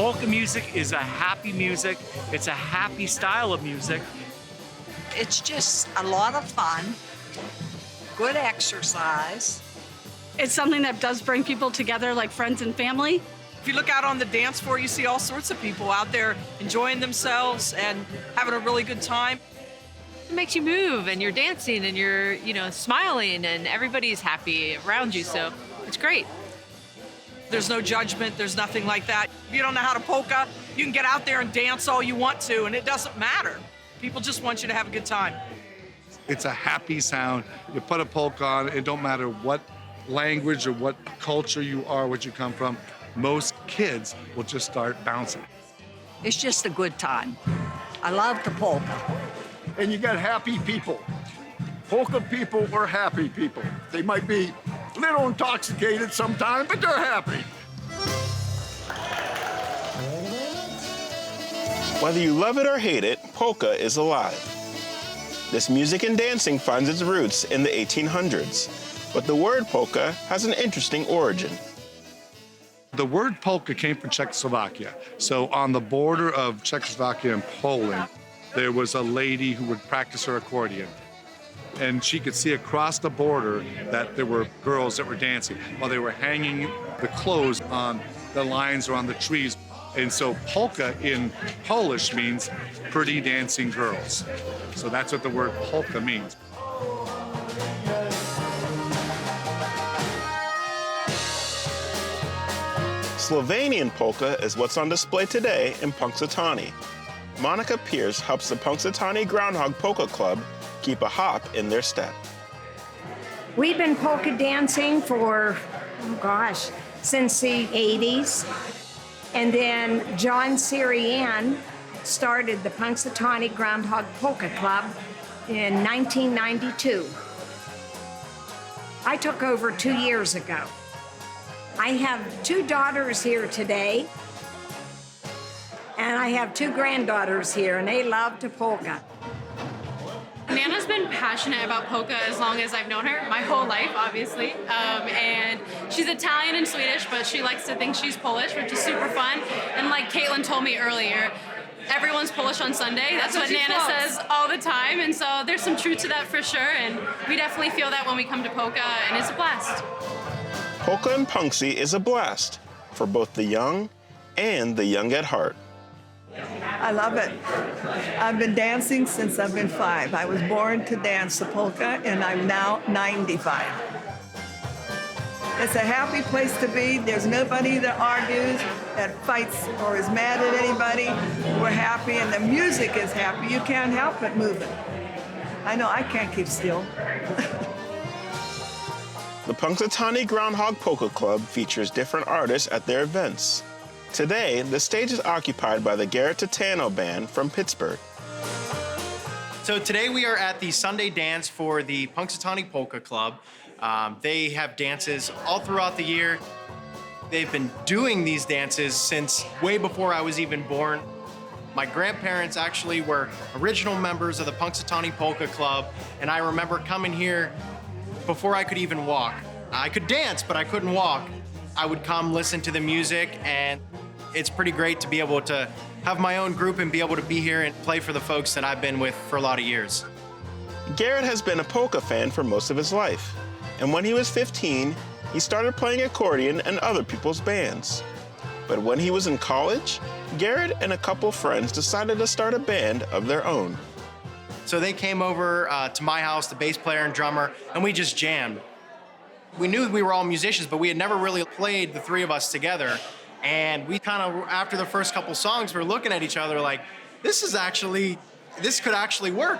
Polka music is a happy music. It's a happy style of music. It's just a lot of fun, good exercise. It's something that does bring people together like friends and family. If you look out on the dance floor, you see all sorts of people out there enjoying themselves and having a really good time. It makes you move and you're dancing and you're, smiling and everybody's happy around you. So it's great. There's no judgment. There's nothing like that. If you don't know how to polka, you can get out there and dance all you want to, and it doesn't matter. People just want you to have a good time. It's a happy sound. You put a polka on, it don't matter what language or what culture you are, what you come from, most kids will just start bouncing. It's just a good time. I love the polka. And you got happy people. Polka people are happy people. They might be a little intoxicated sometimes, but they're happy. Whether you love it or hate it, polka is alive. This music and dancing finds its roots in the 1800s, but the word polka has an interesting origin. The word polka came from Czechoslovakia. So on the border of Czechoslovakia and Poland, there was a lady who would practice her accordion. And she could see across the border that there were girls that were dancing while they were hanging the clothes on the lines or on the trees. And so polka in Polish means pretty dancing girls. So that's what the word polka means. Slovenian polka is what's on display today in Punxsutawney. Monica Pierce helps the Punxsutawney Groundhog Polka Club keep a hop in their step. We've been polka dancing for, since the 80s. And then John Siriann started the Punxsutawney Groundhog Polka Club in 1992. I took over 2 years ago. I have 2 daughters here today, and I have 2 granddaughters here, and they love to polka. Nana's been passionate about polka as long as I've known her, my whole life, obviously. And she's Italian and Swedish, but she likes to think she's Polish, which is super fun. And like Caitlin told me earlier, everyone's Polish on Sunday. That's what Nana says all the time. And so there's some truth to that for sure. And we definitely feel that when we come to polka, and it's a blast. Polka and Punxsy is a blast for both the young and the young at heart. I love it. I've been dancing since I've been 5. I was born to dance the polka, and I'm now 95. It's a happy place to be. There's nobody that argues, that fights, or is mad at anybody. We're happy, and the music is happy. You can't help but move it. I know I can't keep still. The Punxsutawney Groundhog Polka Club features different artists at their events. Today, the stage is occupied by the Garrett Titano Band from Pittsburgh. So today we are at the Sunday dance for the Punxsutawney Polka Club. They have dances all throughout the year. They've been doing these dances since way before I was even born. My grandparents actually were original members of the Punxsutawney Polka Club, and I remember coming here before I could even walk. I could dance, but I couldn't walk. I would come listen to the music, and it's pretty great to be able to have my own group and be able to be here and play for the folks that I've been with for a lot of years. Garrett has been a polka fan for most of his life, and when he was 15, he started playing accordion in other people's bands. But when he was in college, Garrett and a couple friends decided to start a band of their own. So they came over to my house, the bass player and drummer, and we just jammed. We knew we were all musicians, but we had never really played, the 3 of us together. And we kind of, after the first couple songs, we were looking at each other like, this could actually work.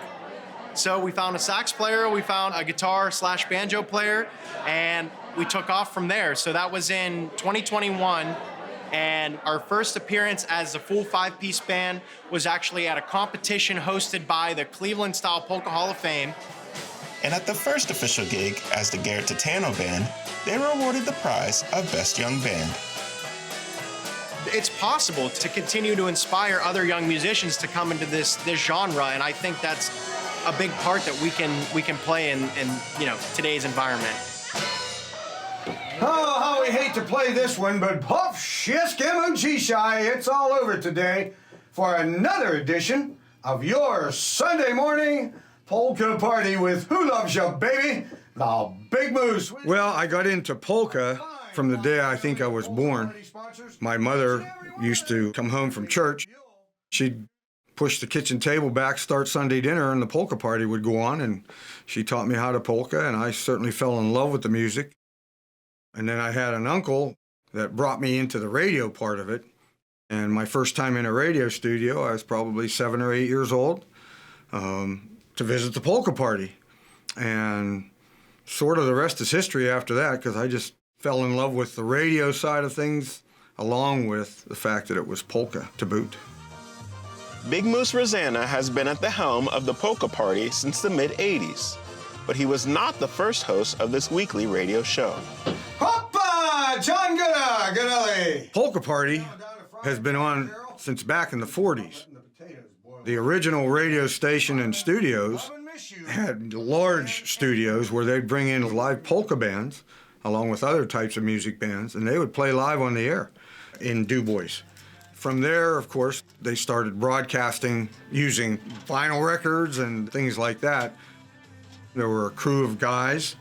So we found a sax player, we found a guitar/banjo player, and we took off from there. So that was in 2021. And our first appearance as a full 5-piece band was actually at a competition hosted by the Cleveland Style Polka Hall of Fame. And at the first official gig as the Garrett Titano Band, they were awarded the prize of Best Young Band. It's possible to continue to inspire other young musicians to come into this genre, and I think that's a big part that we can play in today's environment. Oh, how we hate to play this one, but Puff Shiskim and G-Shy, it's all over today for another edition of your Sunday morning polka party with Who Loves Ya Baby, the Big Moose. Well, I got into polka from the day I think I was born. My mother used to come home from church. She'd push the kitchen table back, start Sunday dinner, and the polka party would go on, and she taught me how to polka, and I certainly fell in love with the music. And then I had an uncle that brought me into the radio part of it. And my first time in a radio studio, I was probably 7 or 8 years old, to visit the polka party. And sort of the rest is history after that, because I just fell in love with the radio side of things, along with the fact that it was polka to boot. Big Moose Rosanna has been at the helm of the polka party since the mid-'80s, but he was not the first host of this weekly radio show. Hoppa! John Goodally! Polka Party has been on since back in the 40s. The original radio station and studios had large studios where they'd bring in live polka bands, along with other types of music bands, and they would play live on the air in Du Bois. From there, of course, they started broadcasting using vinyl records and things like that. There were a crew of guys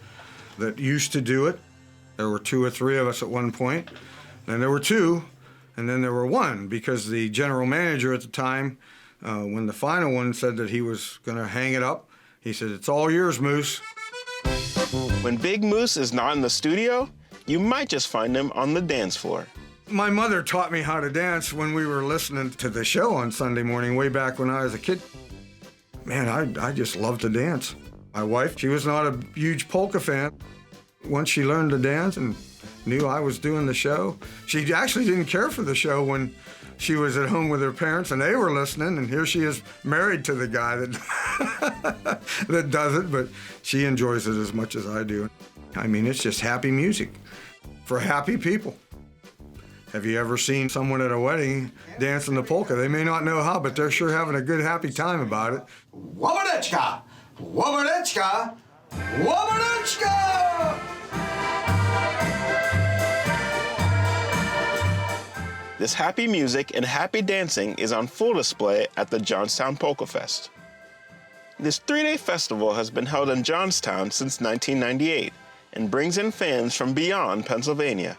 that used to do it. There were 2 or 3 of us at one point. Then there were 2, and then there were 1, because the general manager at the time, when the final one said that he was going to hang it up, he said, "It's all yours, Moose." When Big Moose is not in the studio, you might just find him on the dance floor. My mother taught me how to dance when we were listening to the show on Sunday morning, way back when I was a kid. Man, I just loved to dance. My wife, she was not a huge polka fan. Once she learned to dance and knew I was doing the show, she actually didn't care for the show when she was at home with her parents and they were listening, and here she is married to the guy that that does it, but she enjoys it as much as I do. I mean, it's just happy music for happy people. Have you ever seen someone at a wedding dancing the polka? They may not know how, but they're sure having a good, happy time about it. Womanechka! Womanechka! Womanechka! This happy music and happy dancing is on full display at the Johnstown PolkaFest. This 3-day festival has been held in Johnstown since 1998 and brings in fans from beyond Pennsylvania.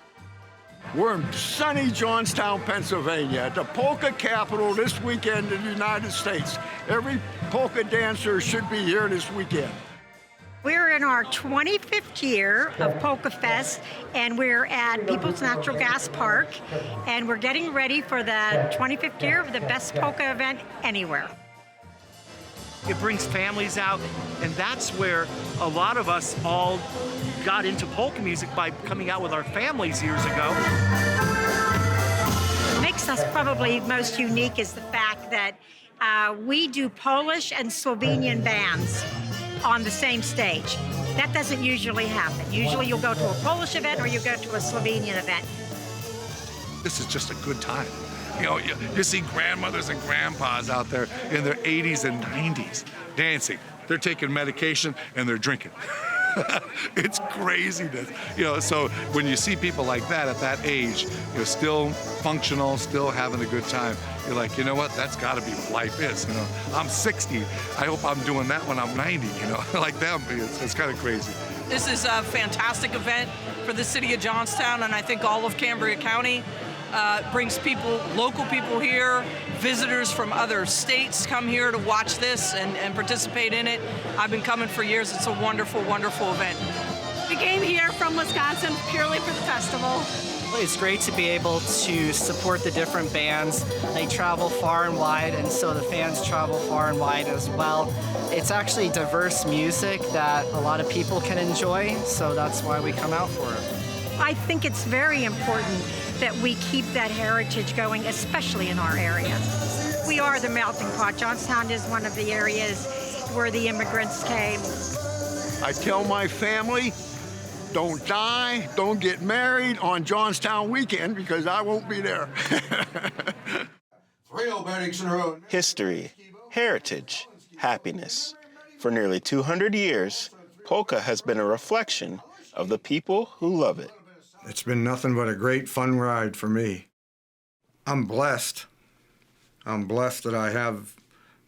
We're in sunny Johnstown, Pennsylvania, the polka capital this weekend in the United States. Every polka dancer should be here this weekend. We're in our 25th year of PolkaFest, and we're at People's Natural Gas Park, and we're getting ready for the 25th year of the best polka event anywhere. It brings families out, and that's where a lot of us all got into polka music, by coming out with our families years ago. What makes us probably most unique is the fact that we do Polish and Slovenian bands on the same stage. That doesn't usually happen. Usually you'll go to a Polish event or you go to a Slovenian event. This is just a good time. You know, you see grandmothers and grandpas out there in their 80s and 90s dancing. They're taking medication and they're drinking. It's craziness. You know, so when you see people like that at that age, you know, still functional, still having a good time, you're like, you know what, that's gotta be what life is. You know, I'm 60. I hope I'm doing that when I'm 90, you know, like them. It's kind of crazy. This is a fantastic event for the city of Johnstown, and I think all of Cambria County. Brings people, local people here, visitors from other states come here to watch this and participate in it. I've been coming for years. It's a wonderful, wonderful event. We came here from Wisconsin purely for the festival. It's great to be able to support the different bands. They travel far and wide, and so the fans travel far and wide as well. It's actually diverse music that a lot of people can enjoy, so that's why we come out for it. I think it's very important that we keep that heritage going, especially in our area. We are the melting pot. Johnstown is one of the areas where the immigrants came. I tell my family, don't die, don't get married on Johnstown weekend, because I won't be there. History, heritage, happiness. For nearly 200 years, polka has been a reflection of the people who love it. It's been nothing but a great fun ride for me. I'm blessed. I'm blessed that I have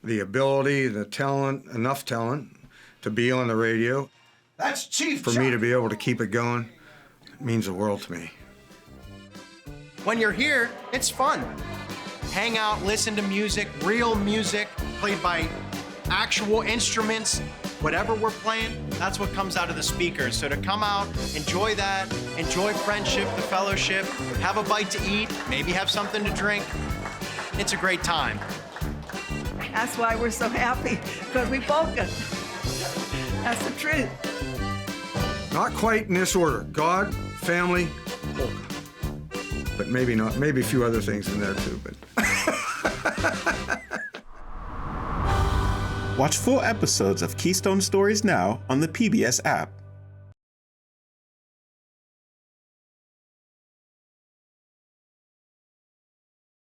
the ability, the talent, enough talent to be on the radio. That's Chief For me to be able to keep it going, it means the world to me. When you're here, it's fun. Hang out, listen to music, real music, played by actual instruments. Whatever we're playing, that's what comes out of the speakers. So to come out, enjoy that, enjoy friendship, the fellowship, have a bite to eat, maybe have something to drink. It's a great time. That's why we're so happy, because we polka. That's the truth. Not quite in this order. God, family, polka. But maybe not. Maybe a few other things in there too, but. Watch full episodes of Keystone Stories now on the PBS app.